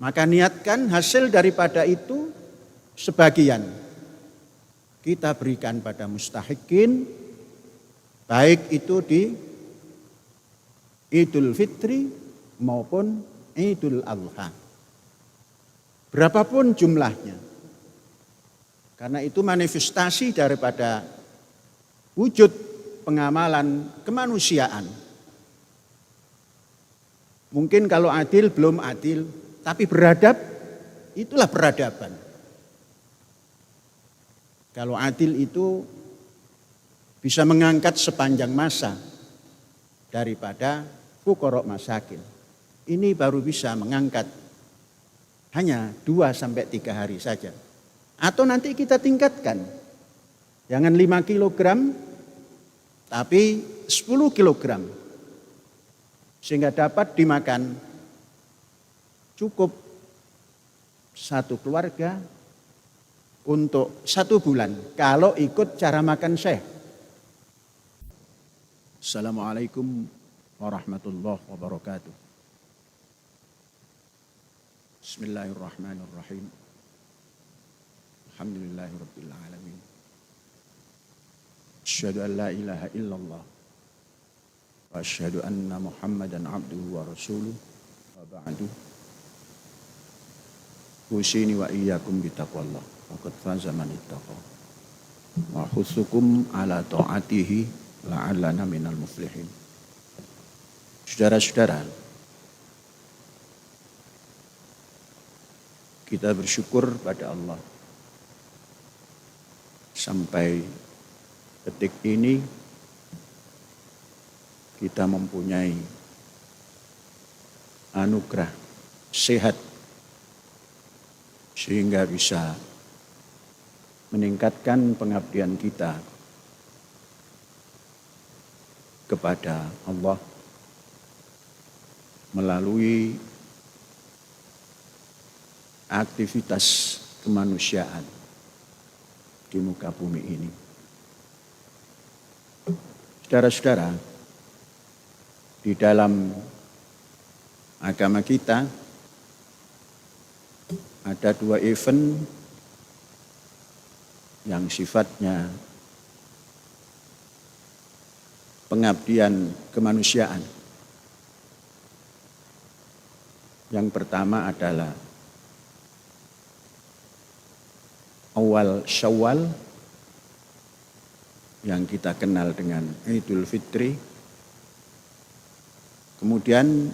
Maka niatkan hasil daripada itu sebagian kita berikan pada mustahikin, baik itu di Idul Fitri maupun Idul Adha. Berapapun jumlahnya. Karena itu manifestasi daripada wujud pengamalan kemanusiaan. Mungkin kalau adil belum adil, tapi beradab, itulah peradaban. Kalau adil itu bisa mengangkat sepanjang masa daripada fuqara masakin. Ini baru bisa mengangkat hanya 2-3 hari saja. Atau nanti kita tingkatkan. Jangan 5 kilogram, tapi 10 kilogram. Sehingga dapat dimakan cukup satu keluarga untuk 1 bulan. Kalau ikut cara makan Syekh. Assalamualaikum warahmatullahi wabarakatuh. Bismillahirrahmanirrahim. Alhamdulillahirabbil alamin. Asyhadu an la ilaha illallah wa asyhadu anna Muhammadan abduhu wa rasuluh wa ba'du. Usini wa iyyakum bitaqwallah. Faqad faza man ittaqa. Wa husukum ala ta'atihi la'allana minal muflihin. Saudara-saudara, kita bersyukur pada Allah sampai detik ini kita mempunyai anugerah sehat sehingga bisa meningkatkan pengabdian kita kepada Allah melalui aktivitas kemanusiaan di muka bumi ini. Saudara-saudara, di dalam agama kita ada 2 event yang sifatnya pengabdian kemanusiaan. Yang pertama adalah awal Syawal yang kita kenal dengan Idul Fitri. Kemudian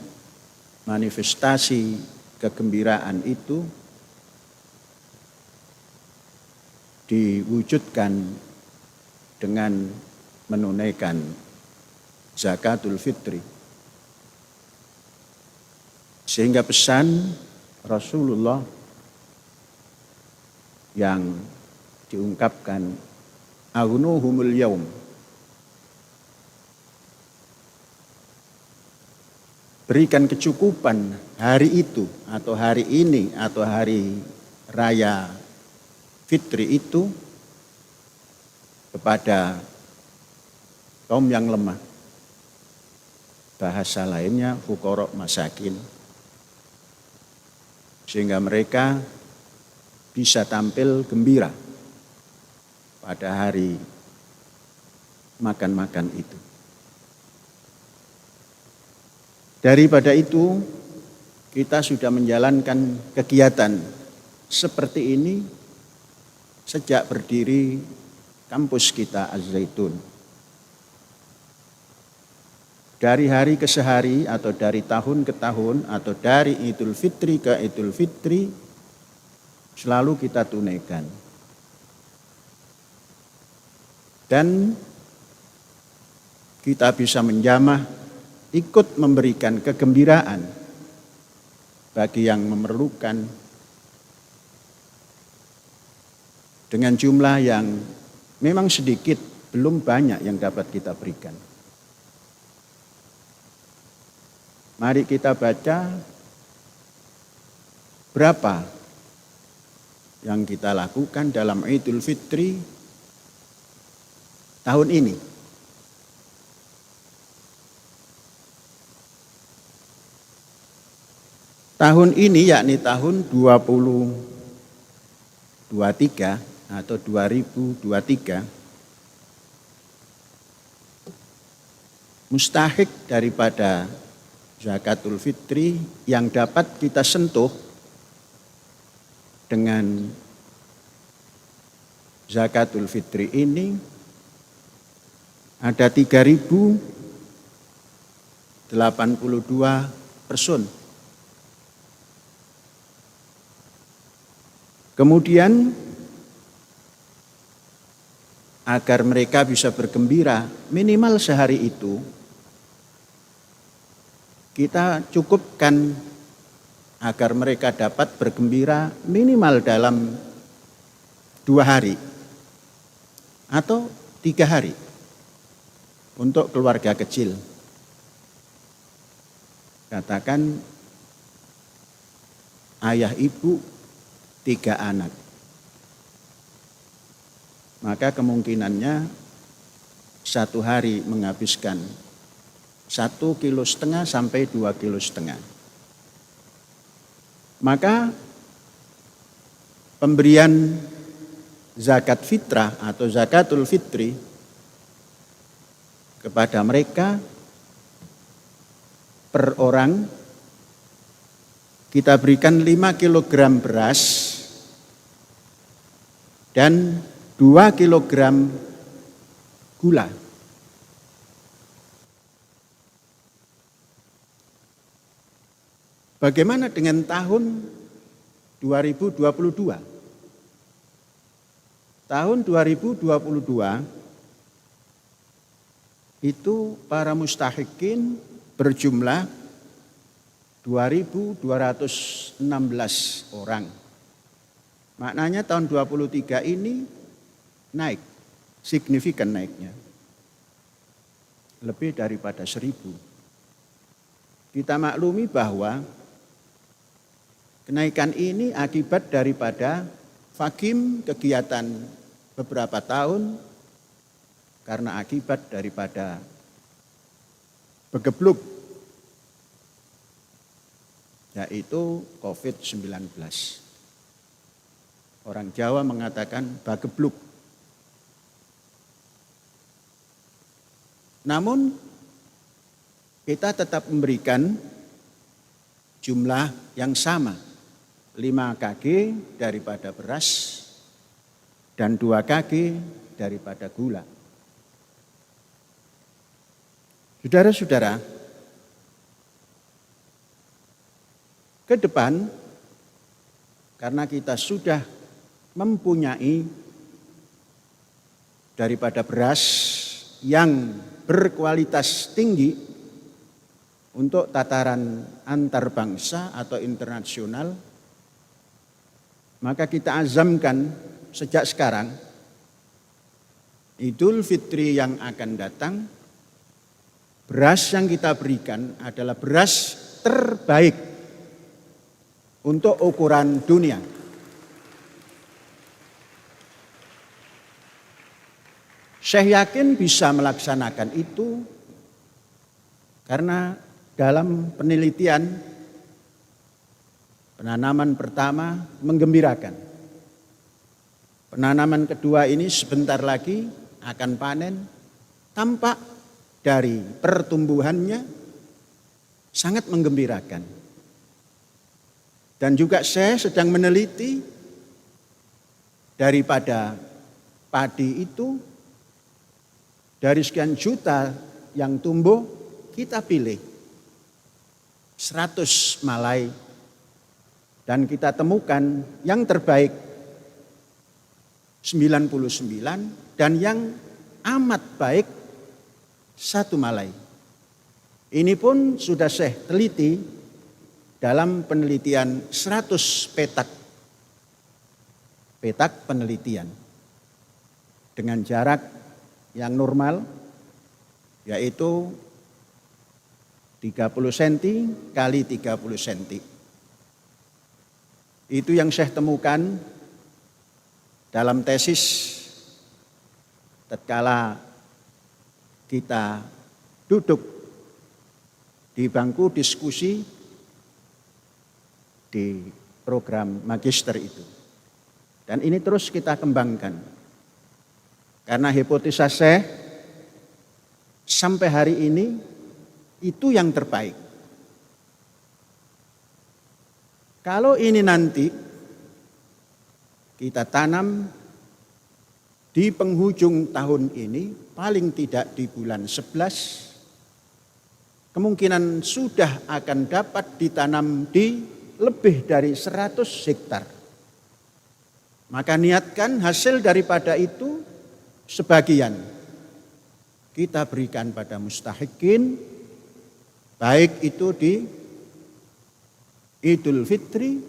manifestasi kegembiraan itu diwujudkan dengan menunaikan Zakatul Fitri. Sehingga pesan Rasulullah yang diungkapkan aghnuhumul yaum, berikan kecukupan hari itu atau hari ini atau hari raya Fitri itu kepada kaum yang lemah. Bahasa lainnya fuqara masakin. Sehingga mereka bisa tampil gembira pada hari makan-makan itu. Daripada itu, kita sudah menjalankan kegiatan seperti ini sejak berdiri kampus kita Az-Zaitun. Dari hari ke hari atau dari tahun ke tahun atau dari Idul Fitri ke Idul Fitri selalu kita tunaikan. Dan kita bisa menjamah ikut memberikan kegembiraan bagi yang memerlukan dengan jumlah yang memang sedikit, belum banyak yang dapat kita berikan. Mari kita baca berapa yang kita lakukan dalam Idul Fitri tahun ini. Tahun ini yakni tahun 2023 atau 2023, mustahik daripada zakatul fitri yang dapat kita sentuh dengan zakatul fitri ini ada 3.082 person. Kemudian agar mereka bisa bergembira minimal sehari itu, kita cukupkan agar mereka dapat bergembira minimal dalam 2 hari atau 3 hari untuk keluarga kecil. Katakan ayah ibu 3 anak. Maka kemungkinannya 1 hari menghabiskan 1,5 kilo sampai 2,5 kilo. Maka pemberian zakat fitrah atau zakatul fitri kepada mereka per orang kita berikan 5 kilogram beras dan 2 kilogram gula. Bagaimana dengan tahun 2022? Tahun 2022 itu para mustahikin berjumlah 2.216 orang. Maknanya tahun 23 ini naik, signifikan naiknya. Lebih daripada 1.000. Kita maklumi bahwa kenaikan ini akibat daripada vakim kegiatan beberapa tahun karena akibat daripada begebluk, yaitu COVID-19. Orang Jawa mengatakan bagebluk. Namun kita tetap memberikan jumlah yang sama, 5 kg daripada beras dan 2 kg daripada gula. Saudara-saudara, ke depan karena kita sudah mempunyai daripada beras yang berkualitas tinggi untuk tataran antar bangsa atau internasional, maka kita azamkan sejak sekarang Idul Fitri yang akan datang, beras yang kita berikan adalah beras terbaik untuk ukuran dunia. Saya yakin bisa melaksanakan itu karena dalam penelitian penanaman pertama menggembirakan. Penanaman kedua ini sebentar lagi akan panen, tampak dari pertumbuhannya sangat menggembirakan. Dan juga saya sedang meneliti daripada padi itu, dari sekian juta yang tumbuh, kita pilih 100 malai dan kita temukan yang terbaik 99 dan yang amat baik 1 malai. Ini pun sudah saya teliti dalam penelitian 100 petak penelitian dengan jarak yang normal yaitu 30 cm kali 30 cm. Itu yang saya temukan dalam tesis tatkala kita duduk di bangku diskusi di program magister itu. Dan ini terus kita kembangkan. Karena hipotesa Syekh sampai hari ini itu yang terbaik. Kalau ini nanti kita tanam di penghujung tahun ini, paling tidak di bulan 11, kemungkinan sudah akan dapat ditanam di lebih dari 100 hektar. Maka niatkan hasil daripada itu sebagian kita berikan pada mustahikin, baik itu di Idul Fitri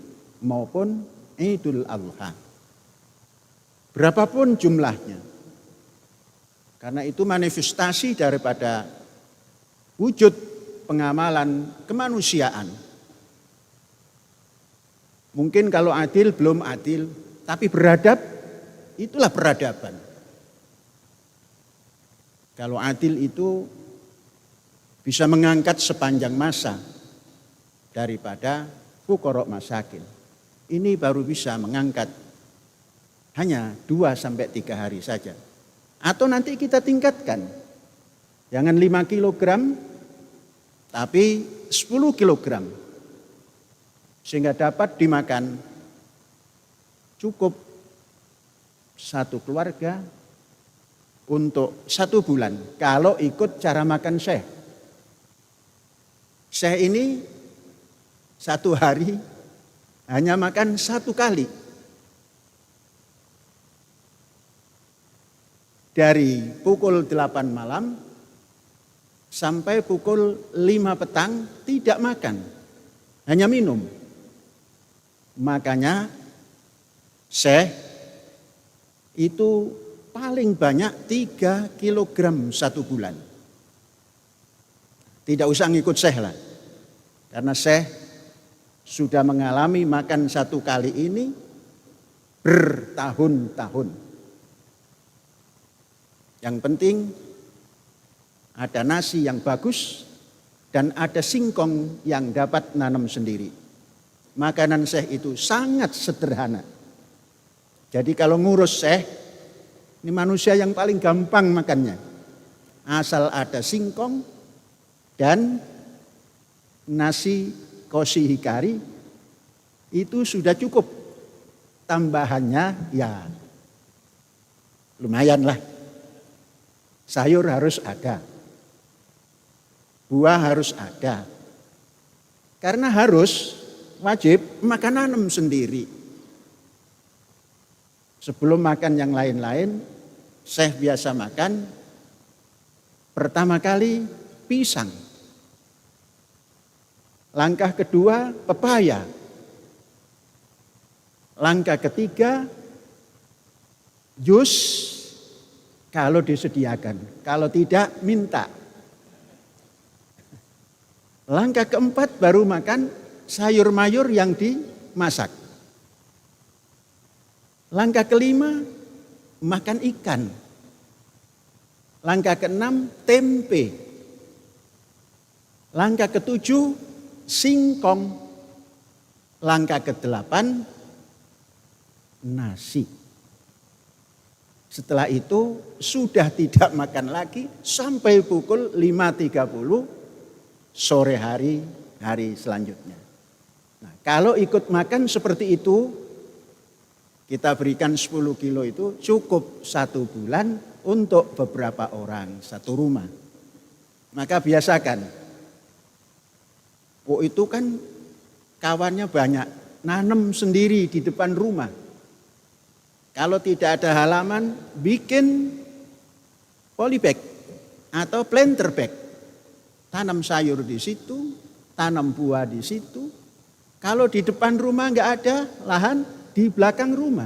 maupun Idul Adha. Berapapun jumlahnya. Karena itu manifestasi daripada wujud pengamalan kemanusiaan. Mungkin kalau adil belum adil, tapi beradab, itulah peradaban. Kalau adil itu bisa mengangkat sepanjang masa daripada fuqara masakin. Ini baru bisa mengangkat hanya 2-3 hari saja. Atau nanti kita tingkatkan. Jangan 5 kilogram, tapi 10 kilogram. Sehingga dapat dimakan cukup satu keluarga untuk 1 bulan. Kalau ikut cara makan Syekh. Syekh ini 1 hari hanya makan 1 kali. Dari pukul 8 malam sampai pukul 5 petang tidak makan, hanya minum. Makanya Syekh itu paling banyak 3 kilogram 1 bulan. Tidak usah ngikut Syekh lah. Karena Syekh sudah mengalami makan 1 kali ini bertahun-tahun. Yang penting ada nasi yang bagus dan ada singkong yang dapat nanam sendiri. Makanan Syekh itu sangat sederhana. Jadi kalau ngurus Syekh, ini manusia yang paling gampang makannya. Asal ada singkong dan nasi kosi hikari itu sudah cukup. Tambahannya ya lumayan lah. Sayur harus ada. Buah harus ada. Karena harus wajib makan nanam sendiri. Sebelum makan yang lain-lain, Syekh biasa makan pertama kali pisang. Langkah kedua pepaya. Langkah ketiga jus kalau disediakan. Kalau tidak minta. Langkah keempat baru makan sayur mayur yang dimasak. Langkah kelima makan ikan. Langkah keenam tempe. Langkah ketujuh singkong. Langkah ke-8 nasi. Setelah itu sudah tidak makan lagi sampai pukul 5.30 sore hari selanjutnya. Nah, kalau ikut makan seperti itu, kita berikan 10 kilo itu cukup 1 bulan untuk beberapa orang, 1 rumah. Maka biasakan. Oh itu kan kawannya banyak, nanam sendiri di depan rumah. Kalau tidak ada halaman, bikin polybag atau planter bag. Tanam sayur di situ, tanam buah di situ. Kalau di depan rumah enggak ada lahan, di belakang rumah.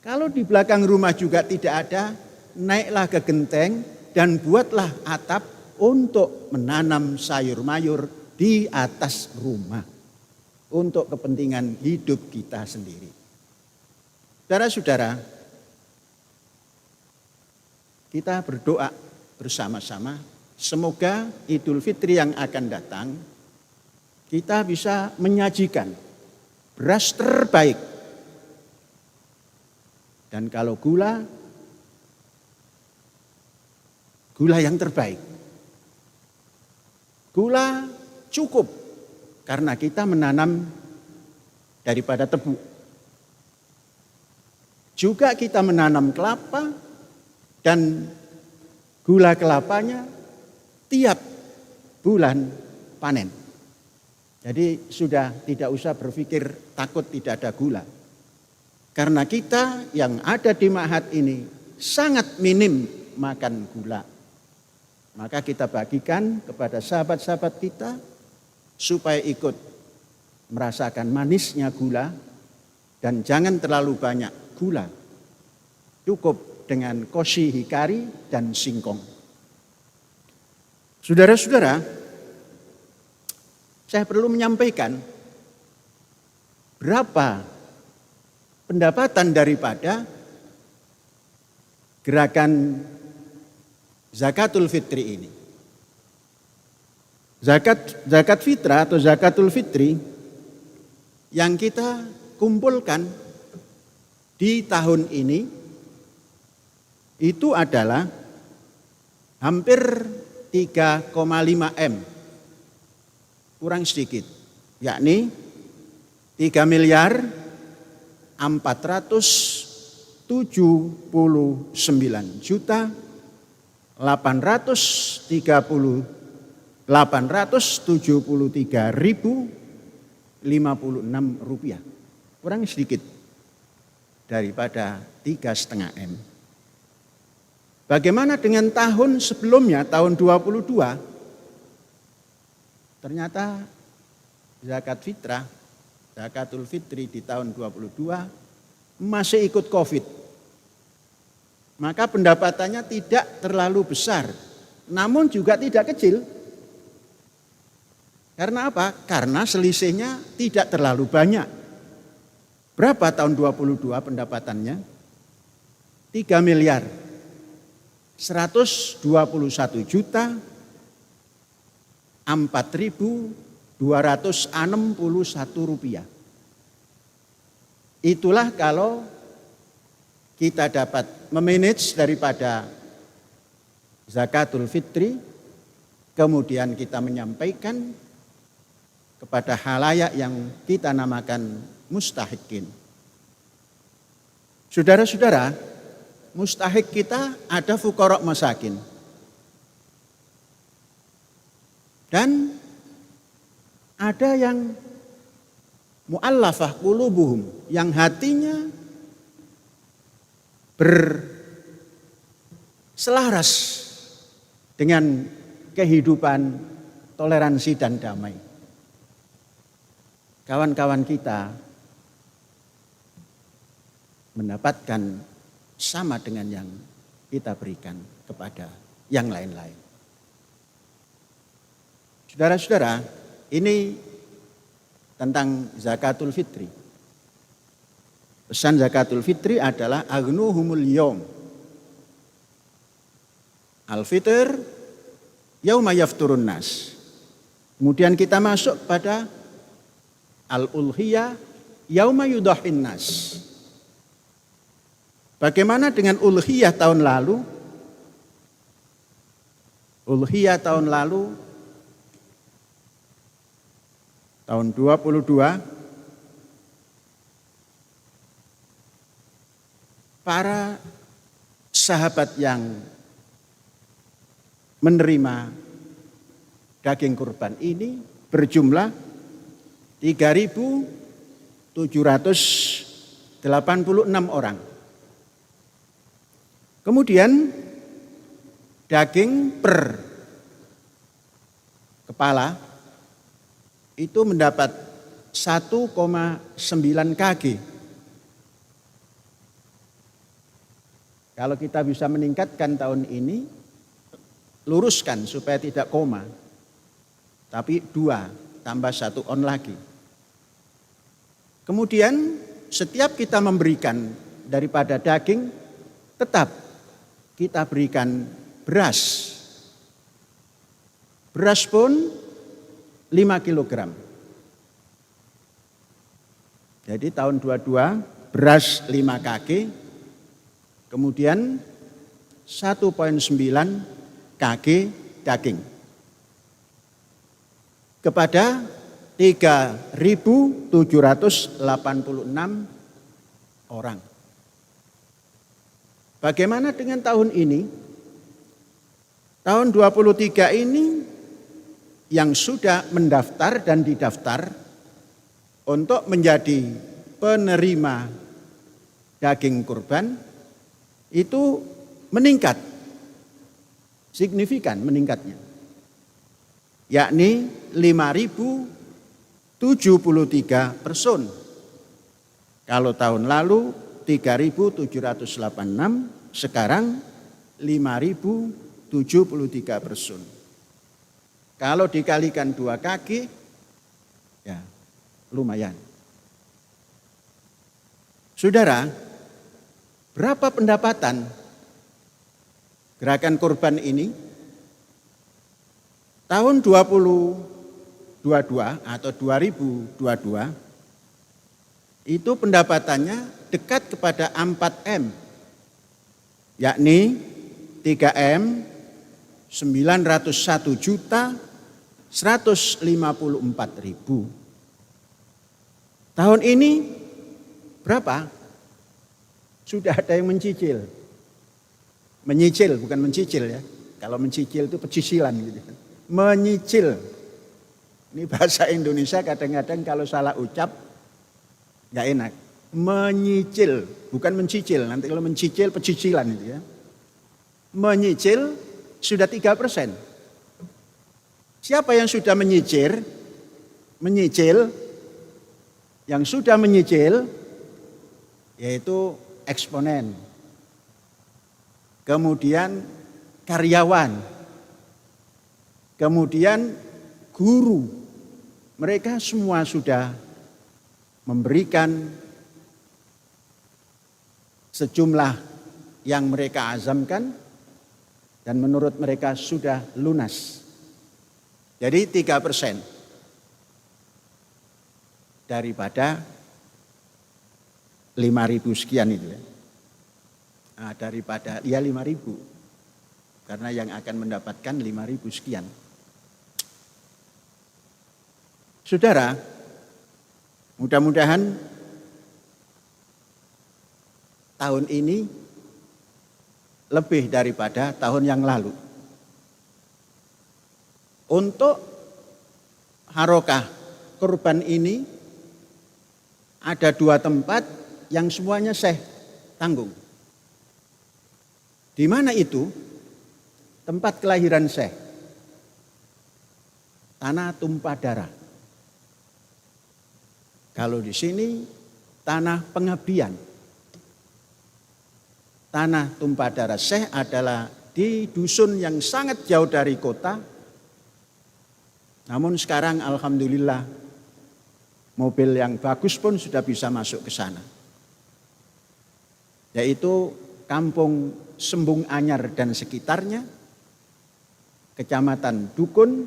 Kalau di belakang rumah juga tidak ada, naiklah ke genteng dan buatlah atap untuk menanam sayur mayur di atas rumah untuk kepentingan hidup kita sendiri. Saudara-saudara, kita berdoa bersama-sama semoga Idul Fitri yang akan datang kita bisa menyajikan beras terbaik. Dan kalau gula yang terbaik. Gula cukup karena kita menanam daripada tebu. Juga kita menanam kelapa dan gula kelapanya tiap bulan panen. Jadi sudah tidak usah berpikir takut tidak ada gula. Karena kita yang ada di Ma'had ini sangat minim makan gula. Maka kita bagikan kepada sahabat-sahabat kita supaya ikut merasakan manisnya gula dan jangan terlalu banyak gula. Cukup dengan koshi hikari dan singkong. Saudara-saudara, saya perlu menyampaikan berapa pendapatan daripada gerakan zakatul fitri ini. Zakat fitrah atau zakatul fitri yang kita kumpulkan di tahun ini itu adalah hampir 3,5 M. Kurang sedikit, yakni 3 miliar 479 juta 873.056 rupiah. Kurang sedikit daripada 3,5 M. Bagaimana dengan tahun sebelumnya, tahun 22? Ternyata zakat fitrah, zakatul fitri di tahun 22 masih ikut COVID. Maka pendapatannya tidak terlalu besar, namun juga tidak kecil. Karena apa? Karena selisihnya tidak terlalu banyak. Berapa tahun 22 pendapatannya? 3 miliar 121 juta 4.261 rupiah. Itulah kalau kita dapat memanage daripada zakatul fitri, kemudian kita menyampaikan kepada halayak yang kita namakan mustahikin. Saudara-saudara, mustahik kita ada fuqara masakin. Dan ada yang mu'allafah qulubuhum, yang hatinya berselaras dengan kehidupan toleransi dan damai. Kawan-kawan kita mendapatkan sama dengan yang kita berikan kepada yang lain-lain. Saudara-saudara, ini tentang zakatul fitri. Pesan zakatul fitri adalah agnuhumul yawm. Al-fitr yauma yafturun nas. Kemudian kita masuk pada al-ulhiyah yauma yudahin nas. Bagaimana dengan ulhiyah tahun lalu? Ulhiyah tahun lalu, tahun 22, para sahabat yang menerima daging kurban ini berjumlah 3.786 orang. Kemudian daging per kepala itu mendapat 1,9 kg. Kalau kita bisa meningkatkan tahun ini, luruskan supaya tidak koma. Tapi 2 tambah 1 on lagi. Kemudian setiap kita memberikan daripada daging, tetap kita berikan beras. Beras pun 5 kilogram. Jadi tahun 22 beras 5 kg, kemudian 1,9 kg daging. Kepada 3.786 orang. Bagaimana dengan tahun ini? Tahun 23 ini yang sudah mendaftar dan didaftar untuk menjadi penerima daging kurban itu meningkat, signifikan meningkatnya, yakni 5.073 person. Kalau tahun lalu 3.786, sekarang 5.073 person. Kalau dikalikan 2 kaki, ya lumayan. Saudara, berapa pendapatan gerakan kurban ini? Tahun 2022 atau 2022 itu pendapatannya dekat kepada 4M, yakni 3M 901.154.000. Tahun ini berapa? Sudah ada yang mencicil. Menyicil, bukan mencicil ya. Kalau mencicil itu pecicilan gitu. Menyicil. Ini bahasa Indonesia kadang-kadang kalau salah ucap nggak enak. Menyicil, bukan mencicil. Nanti kalau mencicil pecicilan itu ya. Menyicil sudah 3%. Siapa yang sudah menyicil? Yang sudah menyicil yaitu eksponen, kemudian karyawan, kemudian guru. Mereka semua sudah memberikan sejumlah yang mereka azamkan dan menurut mereka sudah lunas. Jadi 3% daripada 5.000 sekian itu ya. Nah, daripada ya 5.000. Karena yang akan mendapatkan 5.000 sekian. Saudara, mudah-mudahan tahun ini lebih daripada tahun yang lalu. Untuk harokah kurban ini ada 2 tempat yang semuanya Syekh tanggung. Di mana itu? Tempat kelahiran Syekh. Tanah Tumpah Darah. Kalau di sini tanah pengabdian. Tanah Tumpah Darah Syekh adalah di dusun yang sangat jauh dari kota. Namun sekarang alhamdulillah mobil yang bagus pun sudah bisa masuk ke sana. Yaitu Kampung Sembung Anyar dan sekitarnya, Kecamatan Dukun,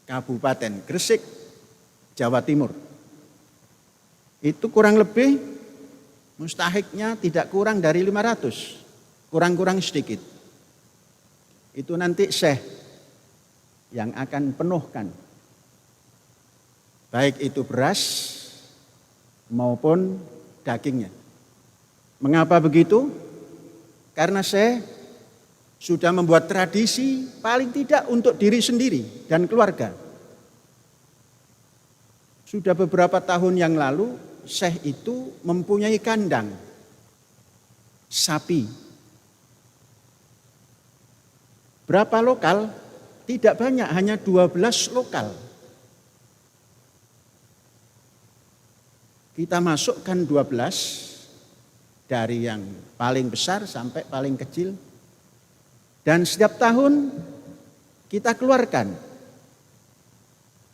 Kabupaten Gresik, Jawa Timur. Itu kurang lebih mustahiknya tidak kurang dari 500, kurang-kurang sedikit. Itu nanti Syekh yang akan penuhkan. Baik itu beras maupun dagingnya. Mengapa begitu? Karena saya sudah membuat tradisi paling tidak untuk diri sendiri dan keluarga. Sudah beberapa tahun yang lalu, Syekh itu mempunyai kandang sapi. Berapa lokal? Tidak banyak, hanya 12 lokal. Kita masukkan 12 dari yang paling besar sampai paling kecil. Dan setiap tahun kita keluarkan.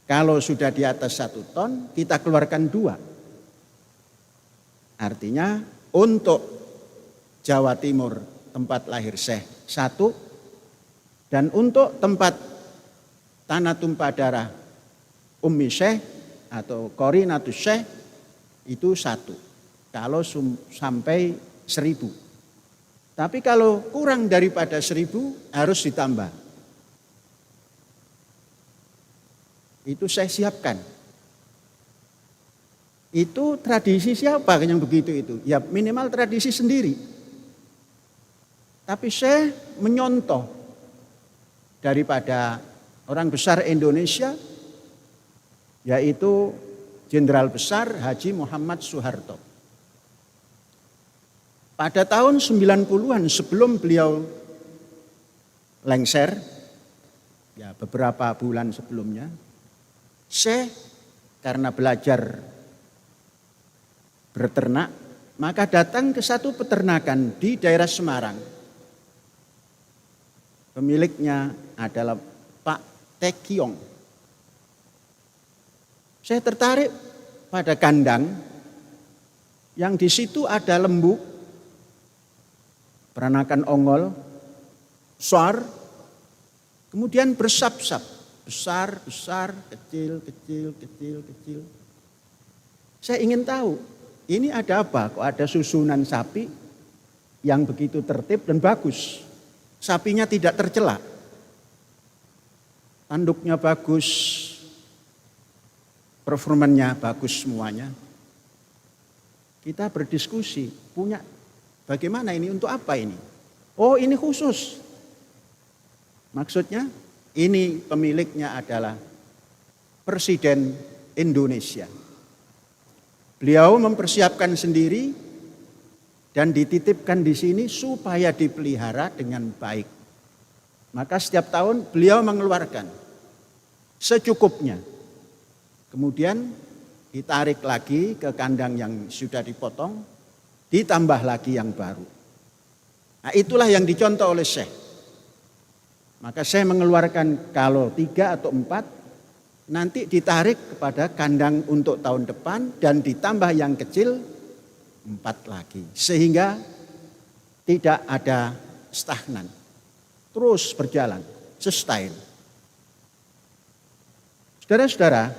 Kalau sudah di atas 1 ton, kita keluarkan 2. Artinya untuk Jawa Timur tempat lahir Syekh 1, dan untuk tempat Tanah Tumpah Darah Ummi Syekh atau Qorinatus Syekh itu 1. Kalau sampai 1000. Tapi kalau kurang daripada 1000 harus ditambah. Itu saya siapkan. Itu tradisi siapa yang begitu itu? Ya minimal tradisi sendiri. Tapi saya menyontoh daripada orang besar Indonesia, yaitu Jenderal Besar Haji Muhammad Soeharto. Pada tahun 90-an sebelum beliau lengser, ya beberapa bulan sebelumnya, saya karena belajar berternak, maka datang ke satu peternakan di daerah Semarang. Pemiliknya adalah Pak Tekiong. Saya tertarik pada kandang yang di situ ada lembu, peranakan ongol, besar, kemudian bersap-sap, besar, kecil. Saya ingin tahu, ini ada apa? Kok ada susunan sapi yang begitu tertib dan bagus? Sapinya tidak tercela, tanduknya bagus, performanya bagus semuanya. Kita berdiskusi, punya bagaimana ini, untuk apa ini? Oh ini khusus. Maksudnya ini pemiliknya adalah Presiden Indonesia. Beliau mempersiapkan sendiri dan dititipkan di sini supaya dipelihara dengan baik. Maka setiap tahun beliau mengeluarkan secukupnya. Kemudian ditarik lagi ke kandang yang sudah dipotong, ditambah lagi yang baru. Nah itulah yang dicontoh oleh Syekh. Maka saya mengeluarkan kalau 3 atau 4, nanti ditarik kepada kandang untuk tahun depan dan ditambah yang kecil 4 lagi. Sehingga tidak ada stagnan. Terus berjalan, sustain. Saudara-saudara,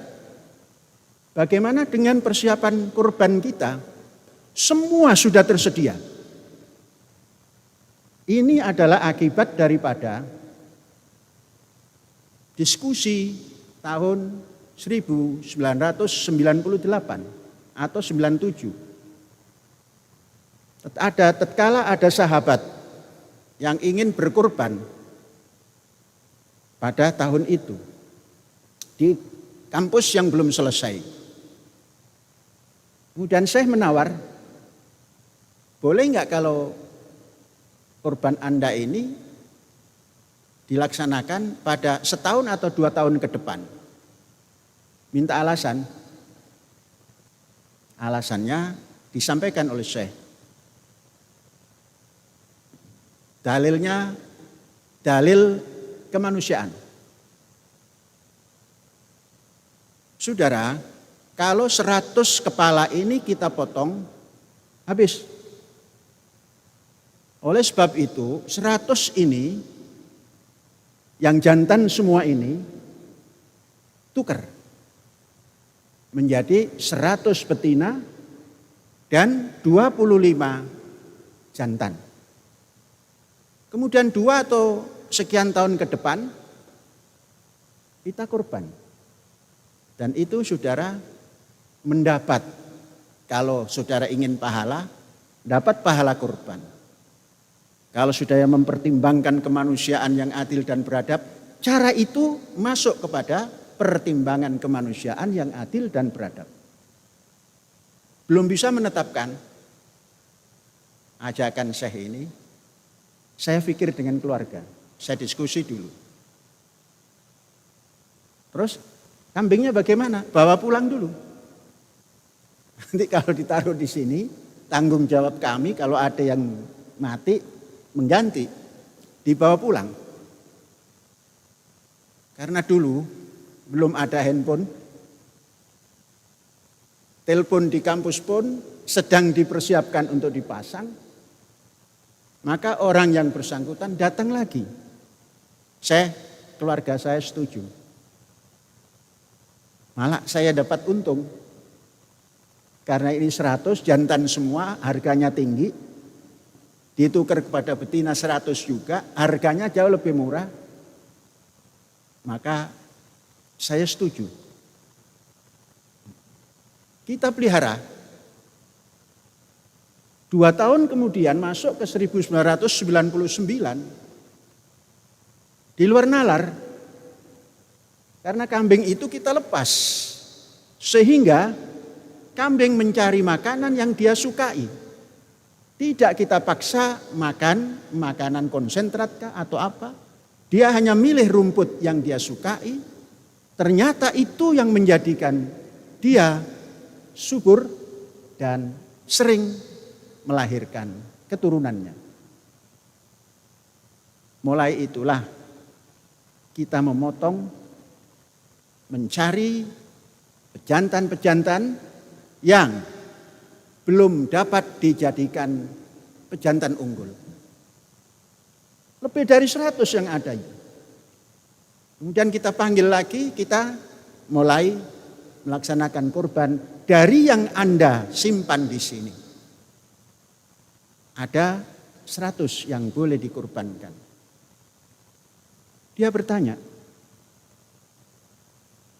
bagaimana dengan persiapan kurban kita? Semua sudah tersedia. Ini adalah akibat daripada diskusi tahun 1998 atau 97. Tatkala ada sahabat yang ingin berkurban pada tahun itu di kampus yang belum selesai. Kemudian saya menawar, boleh nggak kalau kurban Anda ini dilaksanakan pada 1 tahun atau 2 tahun ke depan? Minta alasan. Alasannya disampaikan oleh Syekh. Dalilnya dalil kemanusiaan. Saudara, kalau 100 kepala ini kita potong, habis. Oleh sebab itu 100 ini, yang jantan semua ini, tukar. Menjadi 100 betina dan 25 jantan. Kemudian 2 atau sekian tahun ke depan, kita kurban. Dan itu saudara mendapat, kalau saudara ingin pahala, dapat pahala kurban. Kalau saudara mempertimbangkan kemanusiaan yang adil dan beradab, cara itu masuk kepada pertimbangan kemanusiaan yang adil dan beradab. Belum bisa menetapkan ajakan Syekh ini, saya pikir dengan keluarga, saya diskusi dulu. Terus kambingnya bagaimana? Bawa pulang dulu. Nanti kalau ditaruh di sini, tanggung jawab kami kalau ada yang mati, mengganti, dibawa pulang. Karena dulu belum ada handphone, telepon di kampus pun sedang dipersiapkan untuk dipasang, maka orang yang bersangkutan datang lagi. Keluarga saya setuju. Malah saya dapat untung. Karena ini 100 jantan semua, harganya tinggi. Ditukar kepada betina 100 juga, harganya jauh lebih murah. Maka saya setuju. Kita pelihara. 2 tahun kemudian masuk ke 1999. Di luar nalar. Karena kambing itu kita lepas. Sehingga kambing mencari makanan yang dia sukai. Tidak kita paksa makan makanan konsentrat kah atau apa. Dia hanya milih rumput yang dia sukai. Ternyata itu yang menjadikan dia subur dan sering melahirkan keturunannya. Mulai itulah kita memotong, mencari pejantan-pejantan yang belum dapat dijadikan pejantan unggul. Lebih dari 100 yang ada. Kemudian kita panggil lagi, kita mulai melaksanakan kurban dari yang Anda simpan di sini. Ada 100 yang boleh dikurbankan. Dia bertanya,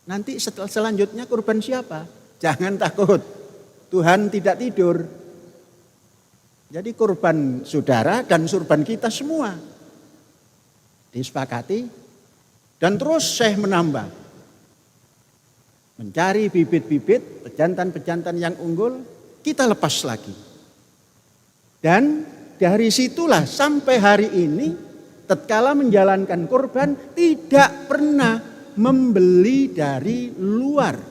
nanti selanjutnya kurban siapa? Jangan takut, Tuhan tidak tidur. Jadi kurban saudara dan kurban kita semua disepakati. Dan terus Syekh menambah. Mencari bibit-bibit, pejantan-pejantan yang unggul, kita lepas lagi. Dan dari situlah sampai hari ini, tatkala menjalankan kurban, tidak pernah membeli dari luar.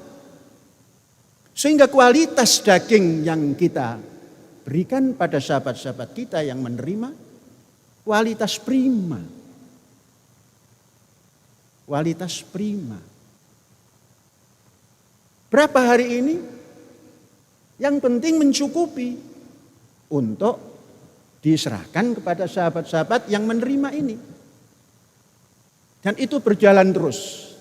Sehingga kualitas daging yang kita berikan pada sahabat-sahabat kita yang menerima, kualitas prima. Kualitas prima. Berapa hari ini? Yang penting mencukupi untuk diserahkan kepada sahabat-sahabat yang menerima ini. Dan itu berjalan terus.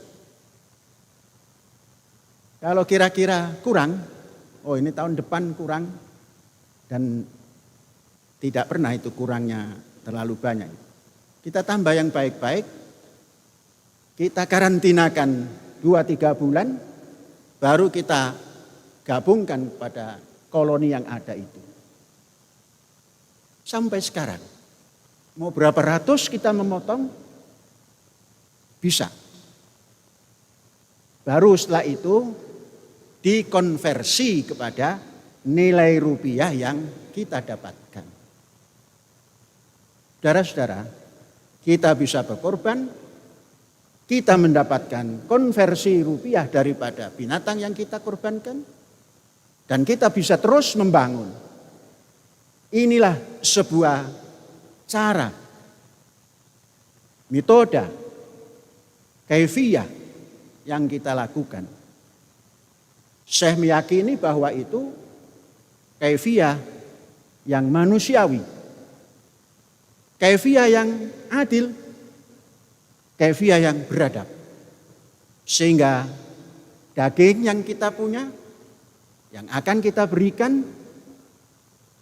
Kalau kira-kira kurang, oh ini tahun depan kurang, dan tidak pernah itu kurangnya terlalu banyak. Kita tambah yang baik-baik. Kita karantinakan 2-3 bulan, baru kita gabungkan pada koloni yang ada itu. Sampai sekarang, mau berapa ratus kita memotong, bisa. Baru setelah itu dikonversi kepada nilai rupiah yang kita dapatkan. Saudara-saudara, kita bisa berkorban, kita mendapatkan konversi rupiah daripada binatang yang kita korbankan. Dan kita bisa terus membangun. Inilah sebuah cara, metode, kaifiyah yang kita lakukan. Syekh meyakini bahwa itu kaifiyah yang manusiawi. Kaifiyah yang adil. Kaifiyah yang beradab. Sehingga daging yang kita punya, yang akan kita berikan,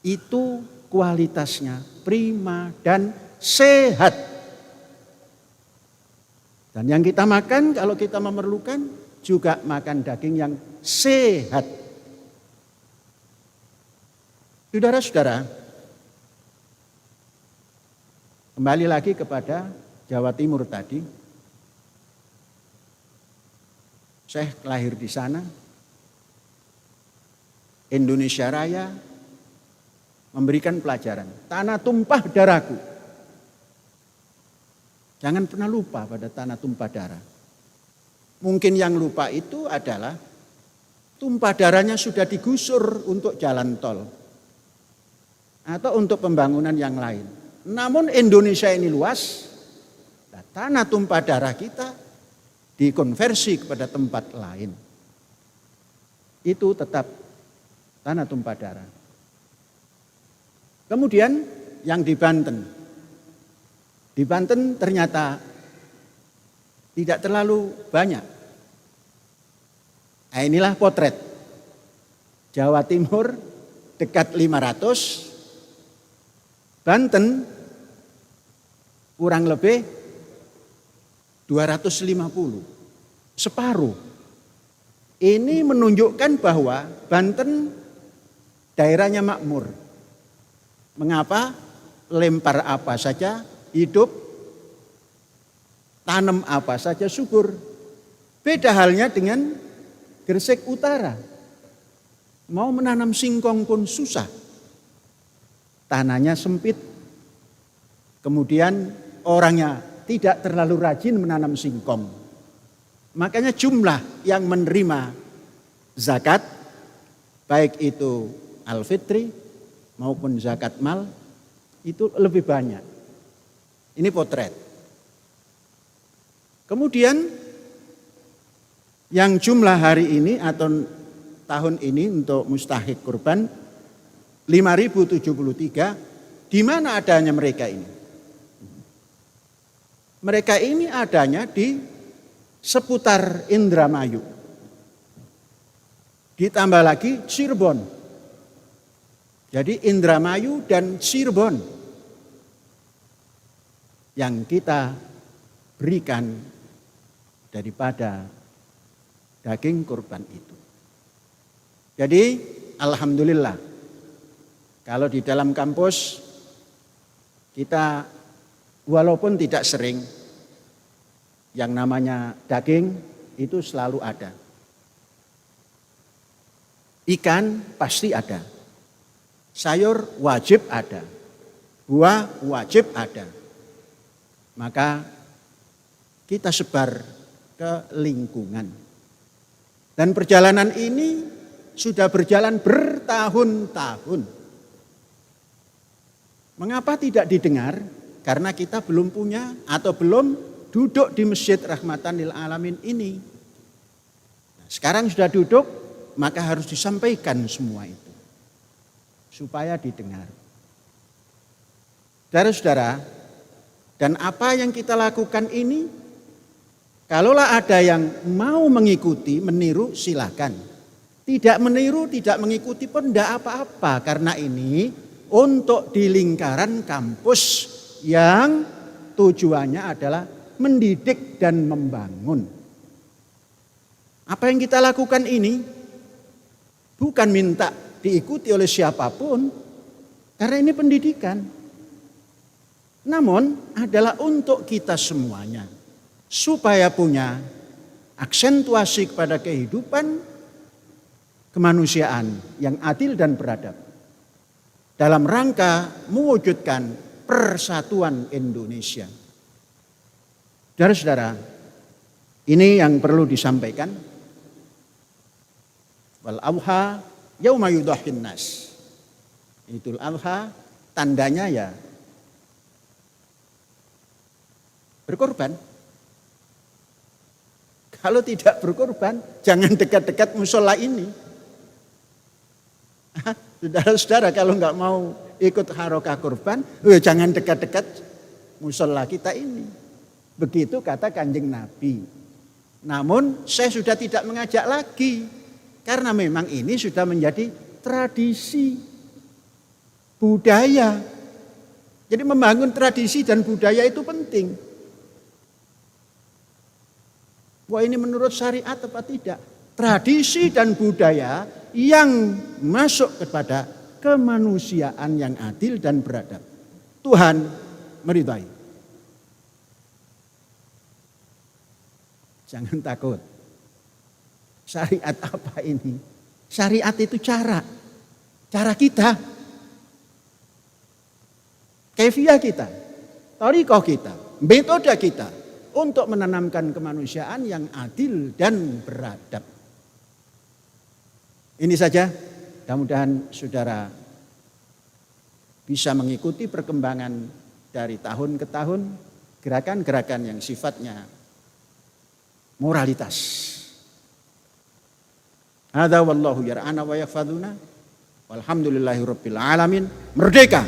itu kualitasnya prima dan sehat. Dan yang kita makan, kalau kita memerlukan, juga makan daging yang sehat. Saudara-saudara, kembali lagi kepada Jawa Timur tadi. Saya lahir di sana. Indonesia Raya memberikan pelajaran. Tanah tumpah darahku. Jangan pernah lupa pada tanah tumpah darah. Mungkin yang lupa itu adalah tumpah darahnya sudah digusur untuk jalan tol. Atau untuk pembangunan yang lain. Namun Indonesia ini luas. Tanah tumpah darah kita dikonversi kepada tempat lain. Itu tetap tanah tumpah darah. Kemudian yang di Banten. Di Banten ternyata tidak terlalu banyak. Nah, inilah potret. Jawa Timur dekat 500, Banten kurang lebih 250, separuh. Ini menunjukkan bahwa Banten daerahnya makmur. Mengapa? Lempar apa saja hidup, tanam apa saja subur. Beda halnya dengan Gresik Utara. Mau menanam singkong pun susah. Tanahnya sempit. Kemudian orangnya tidak terlalu rajin menanam singkong. Makanya jumlah yang menerima zakat, baik itu al-fitri maupun zakat mal, itu lebih banyak. Ini potret. Kemudian yang jumlah hari ini atau tahun ini untuk mustahik kurban 5.073, di mana adanya mereka ini? Mereka ini adanya di seputar Indramayu. Ditambah lagi Cirebon. Jadi Indramayu dan Cirebon yang kita berikan daripada daging kurban itu. Jadi alhamdulillah kalau di dalam kampus kita walaupun tidak sering, yang namanya daging itu selalu ada. Ikan pasti ada. Sayur wajib ada. Buah wajib ada. Maka kita sebar ke lingkungan. Dan perjalanan ini sudah berjalan bertahun-tahun. Mengapa tidak didengar? Karena kita belum punya atau belum duduk di Masjid Rahmatan lil Alamin ini. Nah, sekarang sudah duduk, maka harus disampaikan semua itu. Supaya didengar. Saudara-saudara, dan apa yang kita lakukan ini, kalaulah ada yang mau mengikuti, meniru, silakan. Tidak meniru, tidak mengikuti pun tidak apa-apa. Karena ini untuk di lingkaran kampus yang tujuannya adalah mendidik dan membangun. Apa yang kita lakukan ini bukan minta diikuti oleh siapapun, karena ini pendidikan. Namun adalah untuk kita semuanya, supaya punya aksentuasi kepada kehidupan kemanusiaan yang adil dan beradab. Dalam rangka mewujudkan persatuan Indonesia. Saudara-saudara, ini yang perlu disampaikan. Wal adha yauma yudhhin nas. Idul Adha tandanya ya berkorban. Kalau tidak berkorban, jangan dekat-dekat musola ini. Saudara-saudara, kalau nggak mau ikut harokah kurban, jangan dekat-dekat musola kita ini. Begitu kata Kanjeng Nabi. Namun saya sudah tidak mengajak lagi. Karena memang ini sudah menjadi tradisi budaya. Jadi membangun tradisi dan budaya itu penting. Wah, ini menurut syariat apa tidak? Tradisi dan budaya yang masuk kepada kemanusiaan yang adil dan beradab. Tuhan meridai. Jangan takut. Syariat apa ini? Syariat itu cara kita. Kaifiah kita, thariqah kita, metode kita untuk menanamkan kemanusiaan yang adil dan beradab. Ini saja, mudah-mudahan saudara bisa mengikuti perkembangan dari tahun ke tahun, gerakan-gerakan yang sifatnya moralitas. Hadza wallahu yar'ana wa yahfadzuna. Walhamdulillahirabbil alamin. Merdeka!